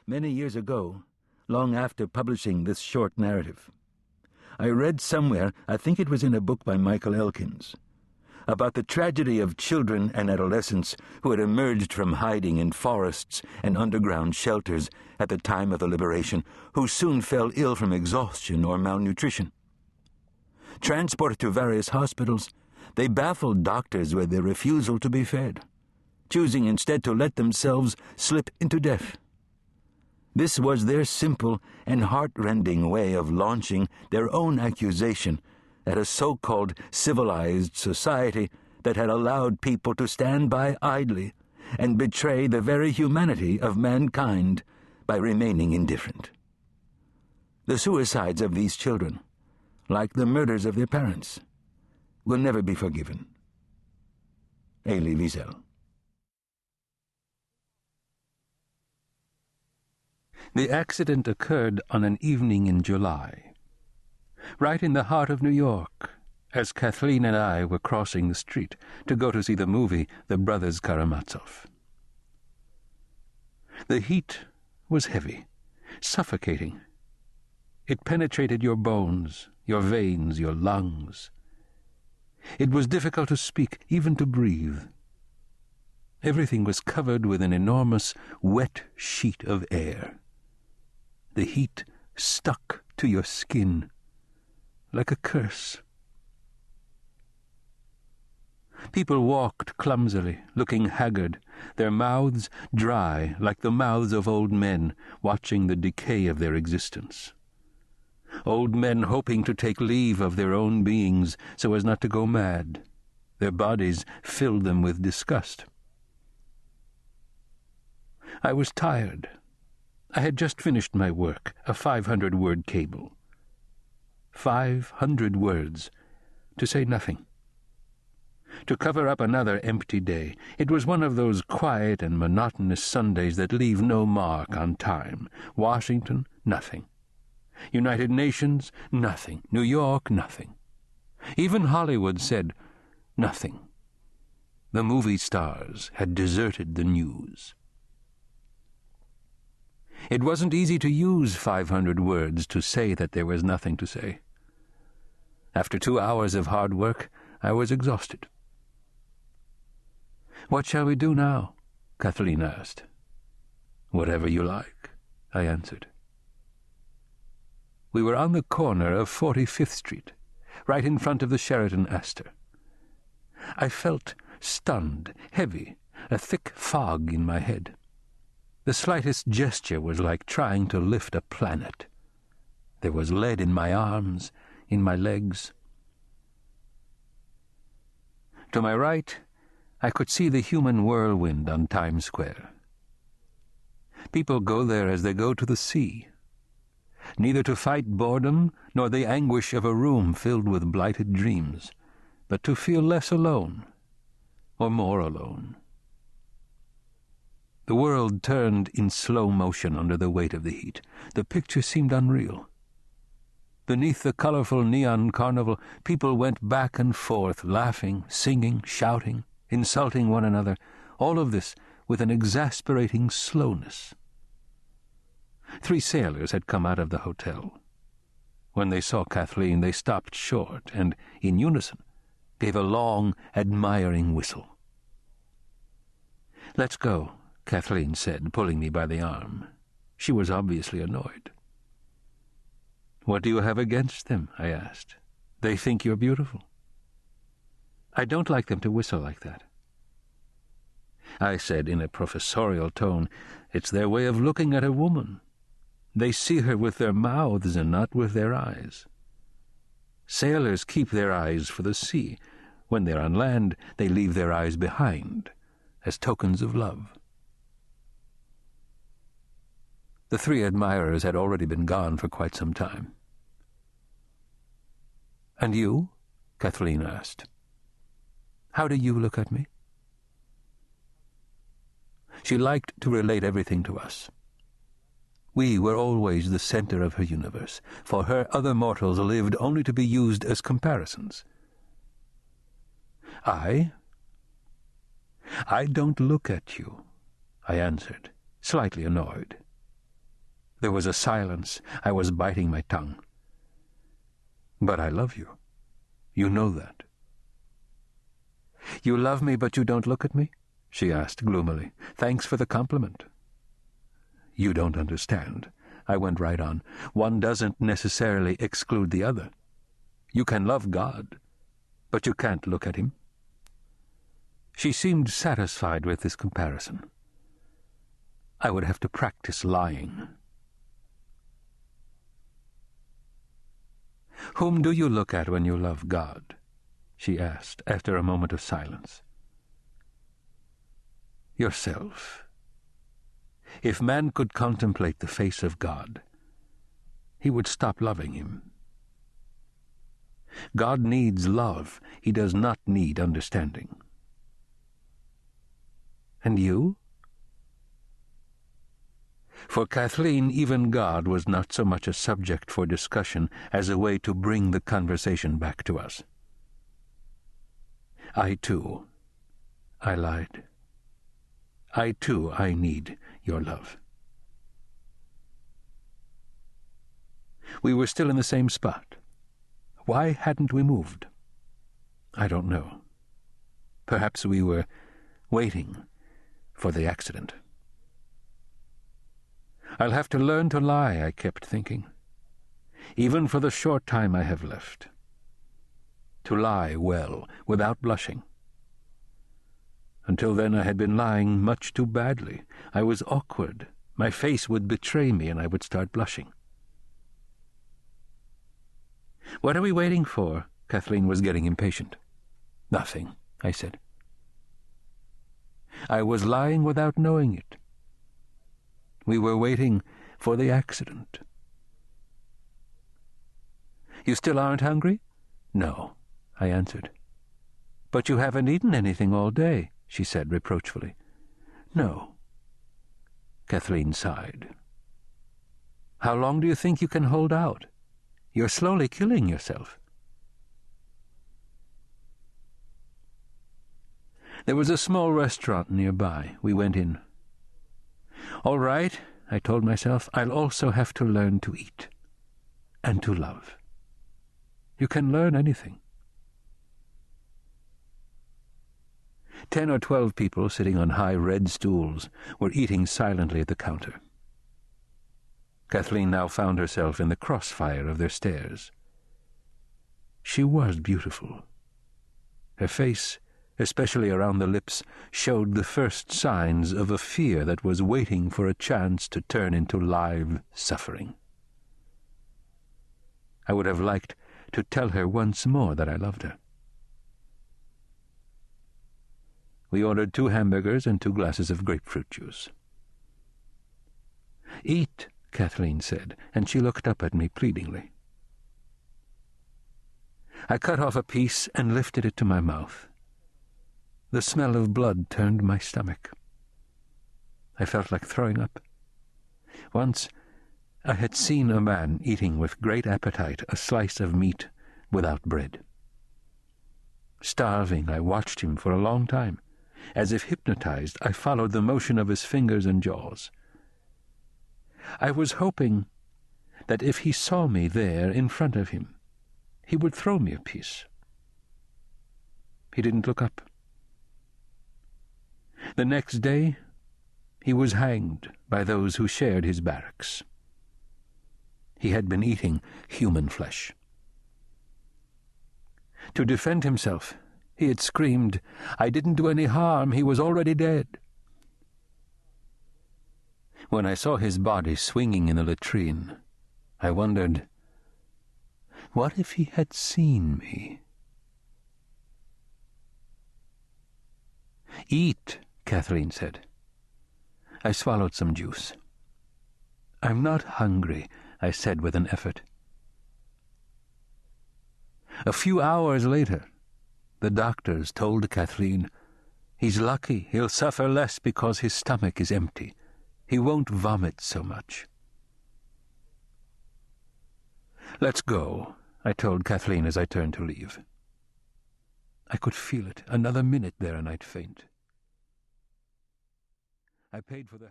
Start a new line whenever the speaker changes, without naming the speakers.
Many years ago, long after publishing this short narrative, I read somewhere, I think it was in a book by Michael Elkins, about the tragedy of children and adolescents who had emerged from hiding in forests and underground shelters at the time of the liberation, who soon fell ill from exhaustion or malnutrition. Transported to various hospitals, they baffled doctors with their refusal to be fed, choosing instead to let themselves slip into death. This was their simple and heart-rending way of launching their own accusation at a so-called civilized society that had allowed people to stand by idly and betray the very humanity of mankind by remaining indifferent. The suicides of these children, like the murders of their parents, will never be forgiven. Elie Wiesel.
The accident occurred on an evening in July, right in the heart of New York, as Kathleen and I were crossing the street to go to see the movie The Brothers Karamazov. The heat was heavy, suffocating. It penetrated your bones, your veins, your lungs. It was difficult to speak, even to breathe. Everything was covered with an enormous, wet sheet of air. The heat stuck to your skin like a curse. People walked clumsily, looking haggard, their mouths dry like the mouths of old men watching the decay of their existence. Old men hoping to take leave of their own beings so as not to go mad. Their bodies filled them with disgust. I was tired. I had just finished my work, a 500-word cable. 500 words, to say nothing. To cover up another empty day. It was one of those quiet and monotonous Sundays that leave no mark on time. Washington, nothing. United Nations, nothing. New York, nothing. Even Hollywood said nothing. The movie stars had deserted the news. It wasn't easy to use 500 words to say that there was nothing to say. After 2 hours of hard work, I was exhausted. "What shall we do now?" Kathleen asked. "Whatever you like," I answered. We were on the corner of 45th Street, right in front of the Sheraton Astor. I felt stunned, heavy, a thick fog in my head. The slightest gesture was like trying to lift a planet. There was lead in my arms, in my legs. To my right, I could see the human whirlwind on Times Square. People go there as they go to the sea, neither to fight boredom nor the anguish of a room filled with blighted dreams, but to feel less alone, or more alone. The world turned in slow motion under the weight of the heat. The picture seemed unreal. Beneath the colorful neon carnival, people went back and forth, laughing, singing, shouting, insulting one another, all of this with an exasperating slowness. 3 sailors had come out of the hotel. When they saw Kathleen, they stopped short and, in unison, gave a long, admiring whistle. "Let's go," Kathleen said, pulling me by the arm. She was obviously annoyed. "What do you have against them?" I asked. "They think you're beautiful." "I don't like them to whistle like that." I said in a professorial tone, "It's their way of looking at a woman. They see her with their mouths and not with their eyes. Sailors keep their eyes for the sea. When they're on land, they leave their eyes behind, as tokens of love." The 3 admirers had already been gone for quite some time. "And you?" Kathleen asked. "How do you look at me?" She liked to relate everything to us. We were always the center of her universe. For her, other mortals lived only to be used as comparisons. I don't look at you," I answered, slightly annoyed. There was a silence. I was biting my tongue. "But I love you. You know that." "You love me, but you don't look at me?" she asked gloomily. "Thanks for the compliment." "You don't understand," I went right on. "One doesn't necessarily exclude the other. You can love God, but you can't look at him." She seemed satisfied with this comparison. I would have to practice lying. "Whom do you look at when you love God?" she asked after a moment of silence. "Yourself. If man could contemplate the face of God, he would stop loving him. God needs love. He does not need understanding." "And you?" For Kathleen, even God was not so much a subject for discussion as a way to bring the conversation back to us. "I too," I lied. "I too, I need your love." We were still in the same spot. Why hadn't we moved? I don't know. Perhaps we were waiting for the accident. I'll have to learn to lie, I kept thinking, even for the short time I have left. To lie well, without blushing. Until then I had been lying much too badly. I was awkward. My face would betray me and I would start blushing. "What are we waiting for?" Kathleen was getting impatient. "Nothing," I said. I was lying without knowing it. We were waiting for the accident. "You still aren't hungry?" "No," I answered. "But you haven't eaten anything all day," she said reproachfully. "No." Kathleen sighed. "How long do you think you can hold out? You're slowly killing yourself." There was a small restaurant nearby. We went in. "All right," I told myself, "I'll also have to learn to eat. And to love. You can learn anything." 10 or 12 people sitting on high red stools were eating silently at the counter. Kathleen now found herself in the crossfire of their stares. She was beautiful. Her face, especially around the lips, showed the first signs of a fear that was waiting for a chance to turn into live suffering. I would have liked to tell her once more that I loved her. We ordered 2 hamburgers and 2 glasses of grapefruit juice. "Eat," Kathleen said, and she looked up at me pleadingly. I cut off a piece and lifted it to my mouth. The smell of blood turned my stomach. I felt like throwing up. Once I had seen a man eating with great appetite a slice of meat without bread. Starving, I watched him for a long time. As if hypnotized, I followed the motion of his fingers and jaws. I was hoping that if he saw me there in front of him, he would throw me a piece. He didn't look up. The next day, he was hanged by those who shared his barracks. He had been eating human flesh. To defend himself, he had screamed, "I didn't do any harm, he was already dead." When I saw his body swinging in the latrine, I wondered, what if he had seen me? "Eat," Kathleen said. I swallowed some juice. "I'm not hungry," I said with an effort. A few hours later, the doctors told Kathleen, "He's lucky. He'll suffer less because his stomach is empty. He won't vomit so much." "Let's go," I told Kathleen as I turned to leave. I could feel it. Another minute there and I'd faint. I paid for the